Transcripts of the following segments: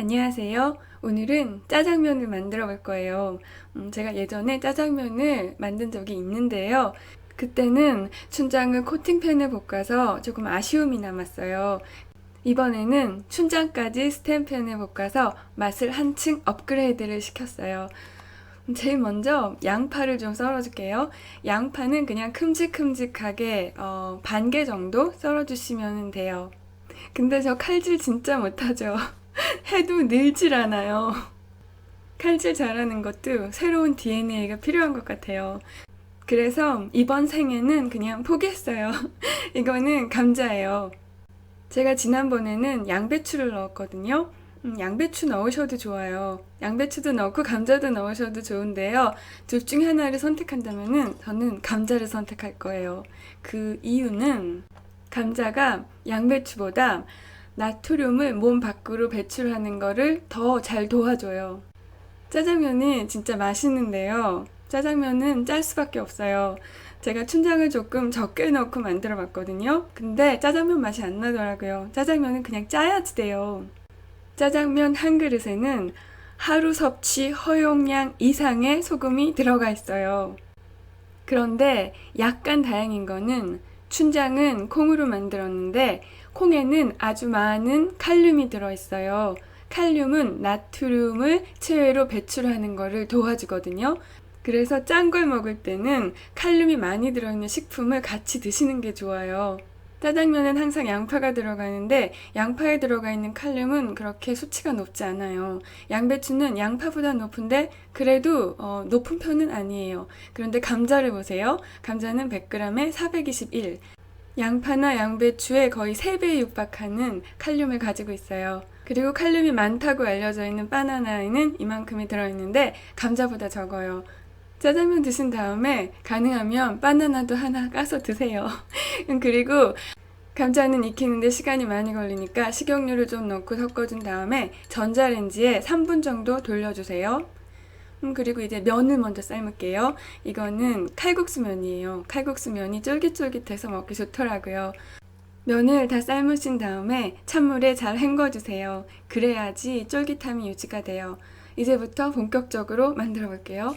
안녕하세요. 오늘은 짜장면을 만들어 볼 거예요. 제가 예전에 짜장면을 만든 적이 있는데요. 그때는 춘장을 코팅팬에 볶아서 조금 아쉬움이 남았어요. 이번에는 춘장까지 스텐팬에 볶아서 맛을 한층 업그레이드를 시켰어요. 제일 먼저 양파를 좀 썰어줄게요. 양파는 그냥 큼직큼직하게 반 개 정도 썰어주시면 돼요. 근데 저 칼질 진짜 못하죠. 해도 늘질 않아요. 칼질 잘하는 것도 새로운 DNA가 필요한 것 같아요. 그래서 이번 생에는 그냥 포기했어요. 이거는 감자예요. 제가 지난번에는 양배추를 넣었거든요. 양배추 넣으셔도 좋아요. 양배추도 넣고 감자도 넣으셔도 좋은데요. 둘 중 하나를 선택한다면은 저는 감자를 선택할 거예요. 그 이유는 감자가 양배추보다 나트륨을 몸 밖으로 배출하는 거를 더 잘 도와줘요. 짜장면이 진짜 맛있는데요. 짜장면은 짤 수밖에 없어요. 제가 춘장을 조금 적게 넣고 만들어 봤거든요. 근데 짜장면 맛이 안 나더라고요. 짜장면은 그냥 짜야지 돼요. 짜장면 한 그릇에는 하루 섭취 허용량 이상의 소금이 들어가 있어요. 그런데 약간 다행인 거는 춘장은 콩으로 만들었는데 콩에는 아주 많은 칼륨이 들어있어요. 칼륨은 나트륨을 체외로 배출하는 것을 도와주거든요. 그래서 짠 걸 먹을 때는 칼륨이 많이 들어있는 식품을 같이 드시는 게 좋아요. 짜장면은 항상 양파가 들어가는데 양파에 들어가 있는 칼륨은 그렇게 수치가 높지 않아요. 양배추는 양파보다 높은데 그래도 높은 편은 아니에요. 그런데 감자를 보세요. 감자는 100g에 421. 양파나 양배추의 거의 3배에 육박하는 칼륨을 가지고 있어요. 그리고 칼륨이 많다고 알려져 있는 바나나에는 이만큼이 들어있는데 감자보다 적어요. 짜장면 드신 다음에 가능하면 바나나도 하나 까서 드세요. 그리고 감자는 익히는데 시간이 많이 걸리니까 식용유를 좀 넣고 섞어준 다음에 전자레인지에 3분 정도 돌려주세요. 그리고 이제 면을 먼저 삶을게요. 이거는 칼국수 면이에요. 칼국수 면이 쫄깃쫄깃해서 먹기 좋더라고요. 면을 다 삶으신 다음에 찬물에 잘 헹궈주세요. 그래야지 쫄깃함이 유지가 돼요. 이제부터 본격적으로 만들어 볼게요.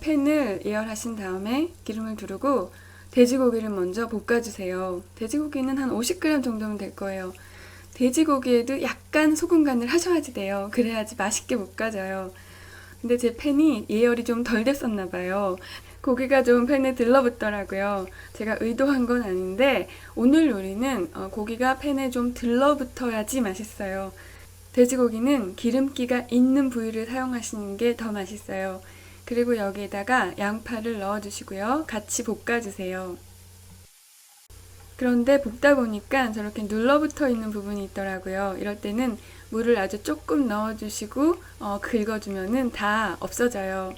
팬을 예열하신 다음에 기름을 두르고 돼지고기를 먼저 볶아주세요. 돼지고기는 한 50g 정도면 될 거예요. 돼지고기에도 약간 소금 간을 하셔야지 돼요. 그래야지 맛있게 볶아져요. 근데 제 팬이 예열이 좀 덜 됐었나 봐요. 고기가 좀 팬에 들러붙더라고요. 제가 의도한 건 아닌데 오늘 요리는 고기가 팬에 좀 들러붙어야지 맛있어요. 돼지고기는 기름기가 있는 부위를 사용하시는 게 더 맛있어요. 그리고 여기에다가 양파를 넣어주시고요. 같이 볶아주세요. 그런데 볶다 보니까 저렇게 눌러붙어 있는 부분이 있더라고요. 이럴 때는 물을 아주 조금 넣어주시고 긁어주면은 다 없어져요.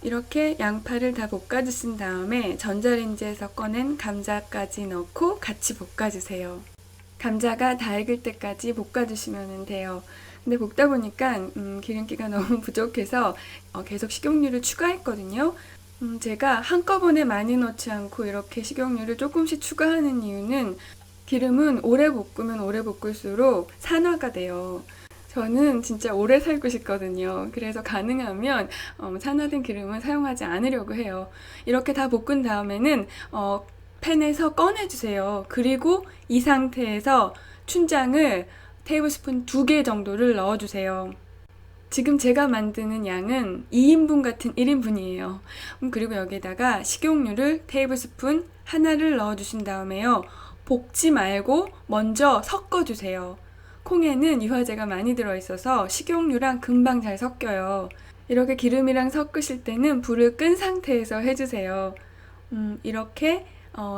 이렇게 양파를 다 볶아주신 다음에 전자레인지에서 꺼낸 감자까지 넣고 같이 볶아주세요. 감자가 다 익을 때까지 볶아주시면 돼요. 근데 볶다 보니까 기름기가 너무 부족해서 계속 식용유를 추가했거든요. 제가 한꺼번에 많이 넣지 않고 이렇게 식용유를 조금씩 추가하는 이유는 기름은 오래 볶으면 오래 볶을수록 산화가 돼요. 저는 진짜 오래 살고 싶거든요. 그래서 가능하면 산화된 기름은 사용하지 않으려고 해요. 이렇게 다 볶은 다음에는 팬에서 꺼내주세요. 그리고 이 상태에서 춘장을 테이블스푼 2개 정도를 넣어주세요. 지금 제가 만드는 양은 2인분 같은 1인분이에요. 그리고 여기에다가 식용유를 테이블스푼 하나를 넣어주신 다음에요. 볶지 말고 먼저 섞어주세요. 콩에는 유화제가 많이 들어있어서 식용유랑 금방 잘 섞여요. 이렇게 기름이랑 섞으실 때는 불을 끈 상태에서 해주세요. 이렇게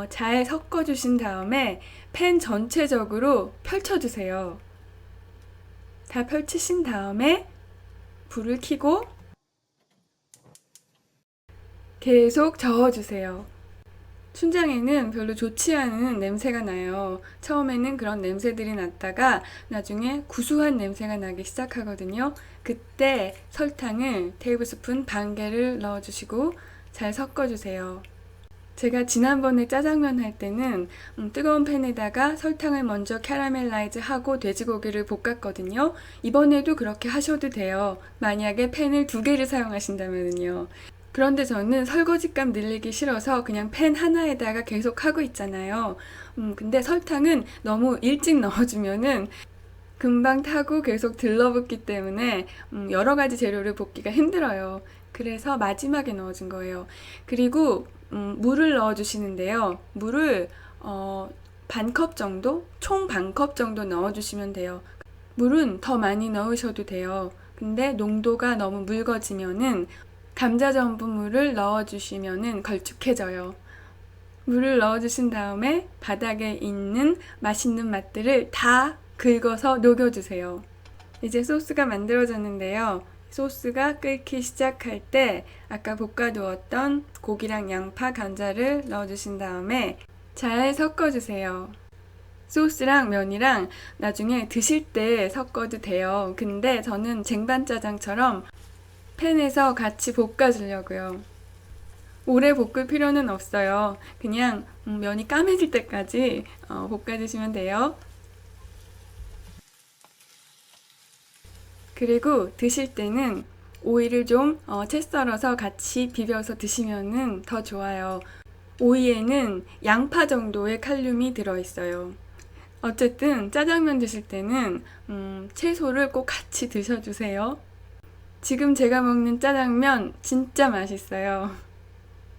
잘 섞어주신 다음에 팬 전체적으로 펼쳐주세요. 다 펼치신 다음에 불을 켜고 계속 저어주세요. 춘장에는 별로 좋지 않은 냄새가 나요. 처음에는 그런 냄새들이 났다가 나중에 구수한 냄새가 나기 시작하거든요. 그때 설탕을 테이블스푼 반 개를 넣어주시고 잘 섞어주세요. 제가 지난번에 짜장면 할 때는 뜨거운 팬에다가 설탕을 먼저 캐러멜라이즈 하고 돼지고기를 볶았거든요. 이번에도 그렇게 하셔도 돼요. 만약에 팬을 2개를 사용하신다면요. 그런데 저는 설거지감 늘리기 싫어서 그냥 팬 하나에다가 계속 하고 있잖아요. 근데 설탕은 너무 일찍 넣어주면은 금방 타고 계속 들러붙기 때문에 여러 가지 재료를 볶기가 힘들어요. 그래서 마지막에 넣어준 거예요. 그리고 물을 넣어주시는데요. 물을 반컵 정도? 총 반컵 정도 넣어주시면 돼요. 물은 더 많이 넣으셔도 돼요. 근데 농도가 너무 묽어지면은 감자 전분물을 넣어주시면은 걸쭉해져요. 물을 넣어주신 다음에 바닥에 있는 맛있는 맛들을 다 긁어서 녹여주세요. 이제 소스가 만들어졌는데요. 소스가 끓기 시작할 때 아까 볶아두었던 고기랑 양파, 감자를 넣어주신 다음에 잘 섞어주세요. 소스랑 면이랑 나중에 드실 때 섞어도 돼요. 근데 저는 쟁반짜장처럼 팬에서 같이 볶아주려고요. 오래 볶을 필요는 없어요. 그냥 면이 까매질 때까지 볶아주시면 돼요. 그리고 드실 때는 오이를 좀 채 썰어서 같이 비벼서 드시면 더 좋아요. 오이에는 양파 정도의 칼륨이 들어있어요. 어쨌든 짜장면 드실 때는 채소를 꼭 같이 드셔주세요. 지금 제가 먹는 짜장면 진짜 맛있어요.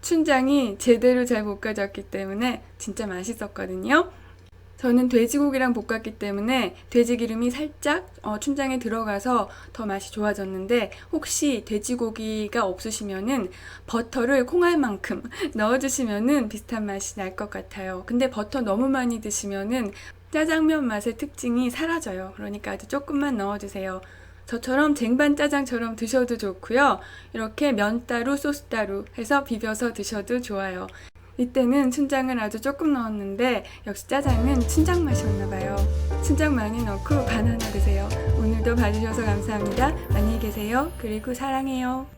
춘장이 제대로 잘 볶아졌기 때문에 진짜 맛있었거든요. 저는 돼지고기랑 볶았기 때문에 돼지 기름이 살짝 춘장에 들어가서 더 맛이 좋아졌는데 혹시 돼지고기가 없으시면은 버터를 콩알만큼 넣어주시면은 비슷한 맛이 날 것 같아요. 근데 버터 너무 많이 드시면은 짜장면 맛의 특징이 사라져요. 그러니까 아주 조금만 넣어주세요. 저처럼 쟁반 짜장처럼 드셔도 좋고요. 이렇게 면 따로 소스 따로 해서 비벼서 드셔도 좋아요. 이때는 춘장을 아주 조금 넣었는데 역시 짜장은 춘장 맛이었나봐요. 춘장 많이 넣고 바나나 드세요. 오늘도 봐주셔서 감사합니다. 안녕히 계세요. 그리고 사랑해요.